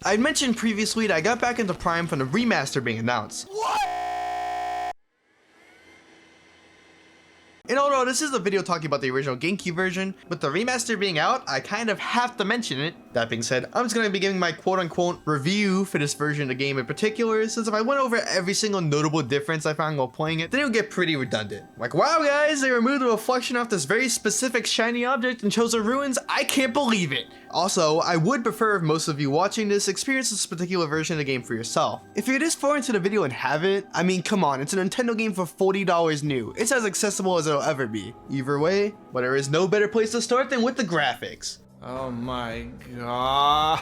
I mentioned previously that I got back into Prime from the remaster being announced. What? And although this is a video talking about the original GameCube version, with the remaster being out, I kind of have to mention it. That being said, I'm just going to be giving my quote-unquote review for this version of the game in particular, since if I went over every single notable difference I found while playing it, then it would get pretty redundant. Like, wow guys, they removed the reflection off this very specific shiny object and chose the ruins? I can't believe it! Also, I would prefer if most of you watching this experience this particular version of the game for yourself. If you're this far into the video and haven't, I mean come on, it's a Nintendo game for $40 new. It's as accessible as it'll ever be. Either way, but there is no better place to start than with the graphics. Oh my gosh.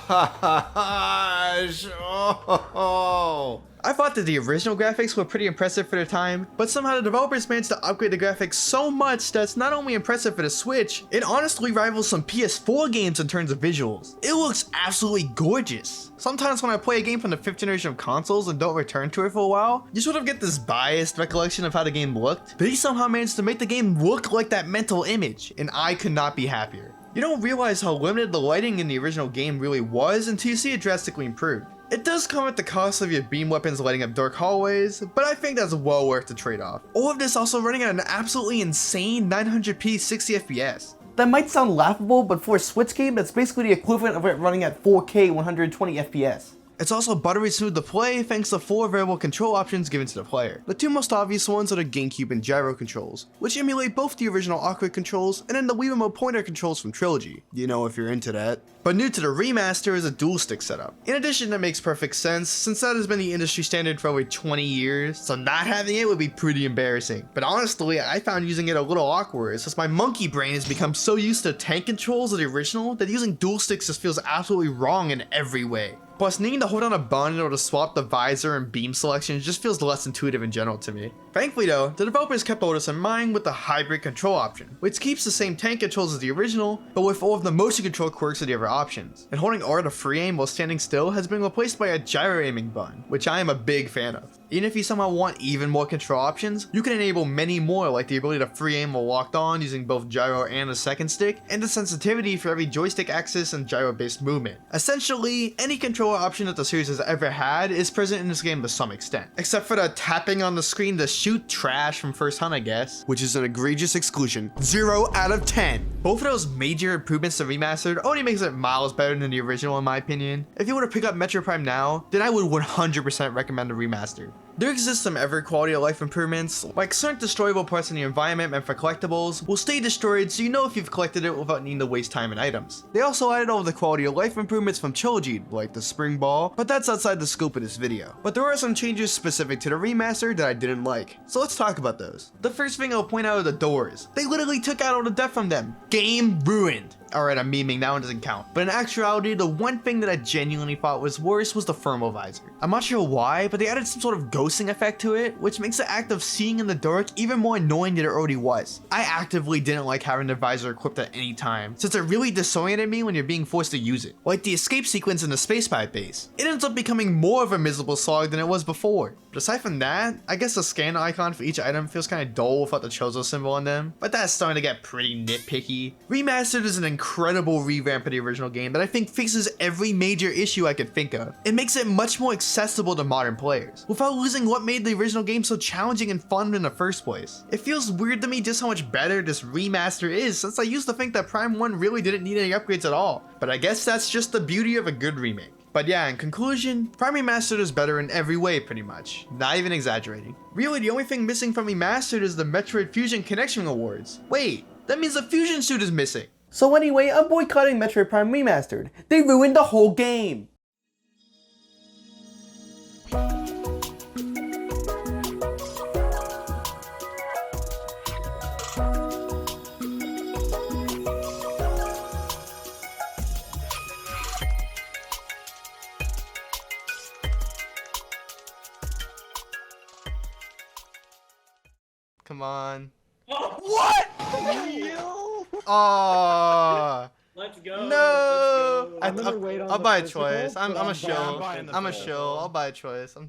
Oh. I thought that the original graphics were pretty impressive for their time, but somehow the developers managed to upgrade the graphics so much that it's not only impressive for the Switch, it honestly rivals some PS4 games in terms of visuals. It looks absolutely gorgeous. Sometimes when I play a game from the 5th generation of consoles and don't return to it for a while, you sort of get this biased recollection of how the game looked, but he somehow managed to make the game look like that mental image, and I could not be happier. You don't realize how limited the lighting in the original game really was until you see it drastically improved. It does come at the cost of your beam weapons lighting up dark hallways, but I think that's well worth the trade-off. All of this also running at an absolutely insane 900p 60 FPS. That might sound laughable, but for a Switch game, that's basically the equivalent of it running at 4K 120 FPS. It's also buttery smooth to play thanks to 4 variable control options given to the player. The two most obvious ones are the GameCube and gyro controls, which emulate both the original awkward controls and then the Wii Remote pointer controls from Trilogy, you know, if you're into that. But new to the remaster is a dual stick setup. In addition, that makes perfect sense since that has been the industry standard for over 20 years, so not having it would be pretty embarrassing. But honestly, I found using it a little awkward since my monkey brain has become so used to tank controls of the original that using dual sticks just feels absolutely wrong in every way. Plus, needing to hold on a button or to swap the visor and beam selections just feels less intuitive in general to me. Thankfully though, the developers kept all this in mind with the hybrid control option, which keeps the same tank controls as the original, but with all of the motion control quirks of the other options. And holding R to free aim while standing still has been replaced by a gyro aiming button, which I am a big fan of. Even if you somehow want even more control options, you can enable many more, like the ability to free aim while locked on using both gyro and the second stick, and the sensitivity for every joystick axis and gyro based movement. Essentially, any controller option that the series has ever had is present in this game to some extent, except for the tapping on the screen to shoot trash from first hunt, I guess, which is an egregious exclusion. 0 out of 10. Both of those major improvements to Remastered only makes it miles better than the original in my opinion. If you were to pick up Metroid Prime now, then I would 100% recommend the Remastered. There exists some every quality of life improvements, like certain destroyable parts in the environment meant for collectibles will stay destroyed so you know if you've collected it without needing to waste time and items. They also added all of the quality of life improvements from Trilogy, like the spring ball, but that's outside the scope of this video. But there are some changes specific to the remaster that I didn't like, so let's talk about those. The first thing I'll point out are the doors. They literally took out all the depth from them. Game ruined. Alright, I'm memeing, that one doesn't count. But in actuality, the one thing that I genuinely thought was worse was the thermal visor. I'm not sure why, but they added some sort of ghosting effect to it, which makes the act of seeing in the dark even more annoying than it already was. I actively didn't like having the visor equipped at any time, since it really disoriented me when you're being forced to use it. Like the escape sequence in the space pirate base. It ends up becoming more of a miserable slog than it was before. But aside from that, I guess the scan icon for each item feels kind of dull without the Chozo symbol on them, but that's starting to get pretty nitpicky. Remastered is an incredible revamp of the original game that I think fixes every major issue I could think of. It makes it much more accessible to modern players, without losing what made the original game so challenging and fun in the first place. It feels weird to me just how much better this remaster is, since I used to think that Prime 1 really didn't need any upgrades at all, but I guess that's just the beauty of a good remake. But yeah, in conclusion, Prime Remastered is better in every way pretty much, not even exaggerating. Really, the only thing missing from Remastered is the Metroid Fusion Connection Awards. Wait, that means the Fusion suit is missing. So anyway, I'm boycotting Metroid Prime Remastered. They ruined the whole game. Come on. What? Oh. Let's go. No. Let's go. I'll buy a choice. I'm a Yeah, shill. I'm buying the I'm a full. shill. I'll buy a choice. Oh,